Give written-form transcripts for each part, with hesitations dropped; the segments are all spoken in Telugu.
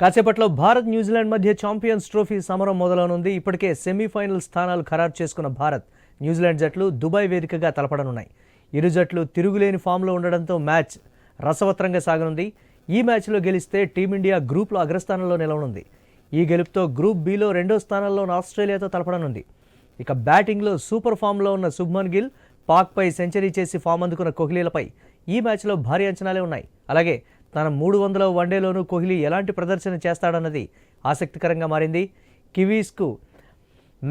కాసేపట్లో భారత్ న్యూజిలాండ్ మధ్య ఛాంపియన్స్ ట్రోఫీ సమరం మొదలవనుంది. ఇప్పటికే సెమీఫైనల్ స్థానాలు ఖరారు చేసుకున్న భారత్, న్యూజిలాండ్ జట్లు దుబాయ్ వేదికగా తలపడనున్నాయి. ఇరు జట్లు తిరుగులేని ఫామ్లో ఉండడంతో మ్యాచ్ రసవత్రంగా సాగనుంది. ఈ మ్యాచ్లో గెలిస్తే టీమిండియా గ్రూప్లో అగ్రస్థానంలో నిలవనుంది. ఈ గెలుపుతో గ్రూప్ బిలో రెండో స్థానంలో ఉన్న ఆస్ట్రేలియాతో తలపడనుంది. ఇక బ్యాటింగ్లో సూపర్ ఫామ్లో ఉన్న శుభ్మన్ గిల్, పాక్పై సెంచరీ చేసి ఫామ్ అందుకున్న కోహ్లీలపై ఈ మ్యాచ్లో భారీ అంచనాలే ఉన్నాయి. అలాగే తన 300వ వన్డేలోనూ కోహ్లీ ఎలాంటి ప్రదర్శన చేస్తాడన్నది ఆసక్తికరంగా మారింది. కివీస్కు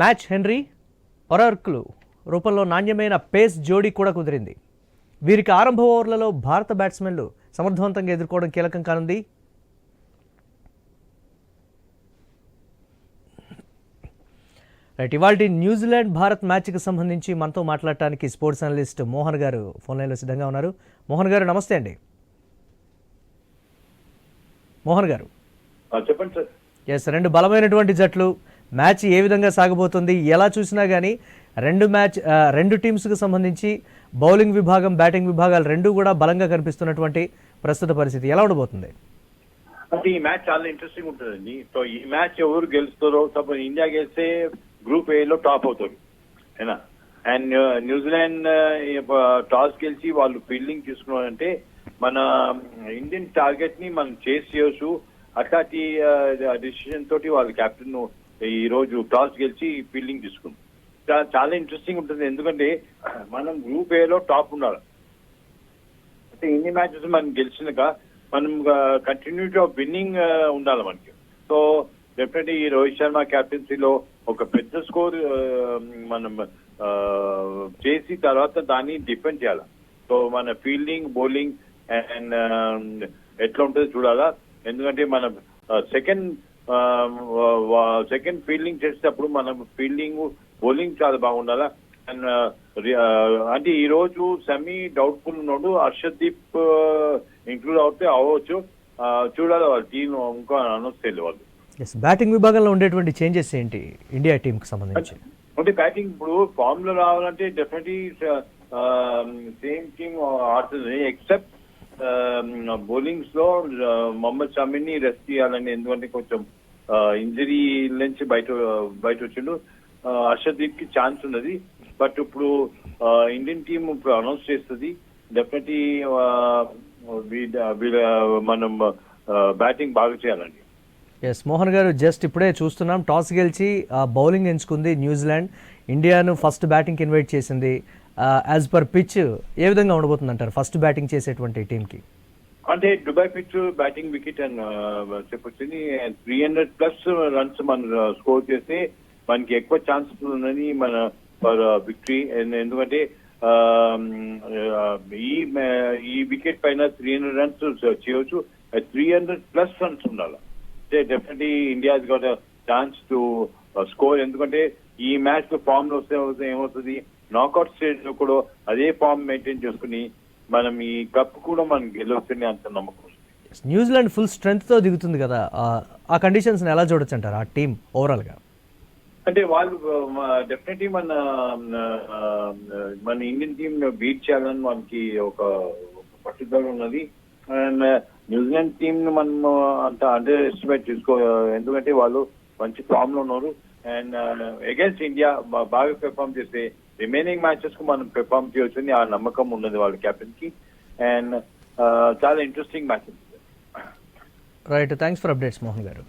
మ్యాచ్ హెన్రీ, ఒరార్కులు రూపంలో నాణ్యమైన పేస్ జోడీ కూడా కుదిరింది. వీరికి ఆరంభ ఓవర్లలో భారత బ్యాట్స్మెన్లు సమర్థవంతంగా ఎదుర్కోవడం కీలకం కానుంది. రైట్, ఇవాళ న్యూజిలాండ్ భారత్ మ్యాచ్కి సంబంధించి మనతో మాట్లాడటానికి స్పోర్ట్స్ అనలిస్ట్ మోహన్ గారు ఫోన్ లైన్లో సిద్ధంగా ఉన్నారు. మోహన్ గారు నమస్తే అండి. మోహన్ గారు చెప్పండి సార్. ఎస్, రెండు బలమైనటువంటి జట్లు, మ్యాచ్ ఏ విధంగా సాగబోతుంది? ఎలా చూసినా కానీ రెండు టీమ్స్కి సంబంధించి బౌలింగ్ విభాగం, బ్యాటింగ్ విభాగాలు రెండు కూడా బలంగా కనిపిస్తున్నటువంటి ప్రస్తుత పరిస్థితి ఎలా ఉండబోతుంది? అంటే ఈ మ్యాచ్ చాలా ఇంట్రెస్టింగ్ ఉంటుందండి. సో ఈ మ్యాచ్ ఎవరు గెలుస్తారో, సపోజ్ ఇండియా గెలిస్తే గ్రూప్ ఏలో టాప్ అవుతారు అయినా, అండ్ న్యూజిలాండ్ టాస్ గెలిచి వాళ్ళు ఫీల్డింగ్ తీసుకున్నారంటే మన ఇండియన్ టార్గెట్ ని మనం చేసి చేయొచ్చు. అట్లాంటి డిసిషన్ తోటి వాళ్ళ కెప్టెన్ ఈ రోజు టాస్ గెలిచి ఫీల్డింగ్ తీసుకుంది. చాలా ఇంట్రెస్టింగ్ ఉంటుంది, ఎందుకంటే మనం గ్రూప్ ఏలో టాప్ ఉండాలి. అంటే ఇన్ని మ్యాచెస్ మనం గెలిచినాక మనం కంటిన్యూటీ ఆఫ్ విన్నింగ్ ఉండాలి మనకి. సో డెఫినెట్లీ ఈ రోహిత్ శర్మ కెప్టెన్సీలో ఒక పెద్ద స్కోర్ మనం చేసి తర్వాత దాన్ని డిఫెండ్ చేయాలి. సో మన ఫీల్డింగ్, బౌలింగ్ అండ్ ఎట్లా ఉంటుందో చూడాలా. ఎందుకంటే మన సెకండ్ ఫీల్డింగ్ చేసేటప్పుడు మనం ఫీల్డింగ్, బౌలింగ్ చాలా బాగుండాలా. అండ్ అంటే ఈ రోజు సెమీ డౌట్ఫుల్ ఉన్నాడు, హర్షదీప్ ఇంక్లూడ్ అవుతే అవ్వచ్చు. చూడాలి వాళ్ళ టీం ఇంకో అనౌన్స్ చేయాలి వాళ్ళు. బ్యాటింగ్ విభాగంలో ఉండేటువంటి చేంజెస్ ఏంటి ఇండియా టీంకి సంబంధించి? అంటే బ్యాటింగ్ ఇప్పుడు ఫామ్ లో రావాలంటే డెఫినెట్లీ సేమ్ టీమ్ ఆడుతుంది, ఎక్సెప్ట్ బౌలింగ్స్ లో మొహమ్మద్ షమీని రెస్ట్ చేయాలని. ఎందుకంటే కొంచెం ఇంజరీ నుంచి బయట వచ్చిండు. హర్షదీప్ కి ఛాన్స్ ఉన్నది. బట్ ఇప్పుడు ఇండియన్ టీమ్ ఇప్పుడు అనౌన్స్ చేస్తుంది. డెఫినెట్లీ మనం బ్యాటింగ్ బాగా చేయాలండి. ఎస్ మోహన్ గారు, జస్ట్ ఇప్పుడే చూస్తున్నాం, టాస్ గెలిచి బౌలింగ్ ఎంచుకుంది న్యూజిలాండ్. ఇండియాను ఫస్ట్ బ్యాటింగ్కి ఇన్వైట్ చేసింది. యాజ్ పర్ పిచ్ ఏ విధంగా ఉండబోతుంది అంటారు ఫస్ట్ బ్యాటింగ్ చేసేటువంటి టీంకి? అంటే దుబాయ్ పిచ్, బ్యాటింగ్ వికెట్ అని చెప్పొచ్చింది. 300+ రన్స్ మనం స్కోర్ చేస్తే మనకి ఎక్కువ ఛాన్సెస్ ఉన్నది మన ఫర్ విక్టరీ. ఎందుకంటే ఈ వికెట్ పైన 300 రన్స్ చేయవచ్చు. 300+ రన్స్ ఉండాలి. Definitely India got chance to score. ఎందుకంటే ఈ మ్యాచ్ ఫామ్ లో వస్తే ఏమవుతుంది, నాకౌట్ స్టేజ్ లో కూడా అదే ఫామ్ మెయింటైన్ చేసుకుని మనం ఈ కప్ కూడా మనం గెలవచ్చని అంత నమ్మకం. న్యూజిలాండ్ ఫుల్ స్ట్రెంగ్త్ తో దిగుతుంది కదా, ఆ కండిషన్స్ ఎలా చూడొచ్చు అంటారు ఆ టీం ఓవరాల్ గా? అంటే వాళ్ళు డెఫినెట్లీ మన ఇండియన్ టీమ్ బీట్ చేయాలని మనకి ఒక పట్టుదల ఉన్నది. అండ్ న్యూజిలాండ్ టీమ్ ను మనం అంత అండర్ ఎస్టిమేట్ చేసుకో, ఎందుకంటే వాళ్ళు మంచి ఫామ్ లో ఉన్నారు. అండ్ అగైన్స్ ఇండియా బాగా పెర్ఫామ్ చేస్తే రిమైనింగ్ మ్యాచెస్ కు మనం పెర్ఫామ్ చేయొచ్చు ఆ నమ్మకం ఉన్నది వాళ్ళ కెప్టెన్ కి. అండ్ చాలా interesting matches. Right, thanks for updates Mohan గారు.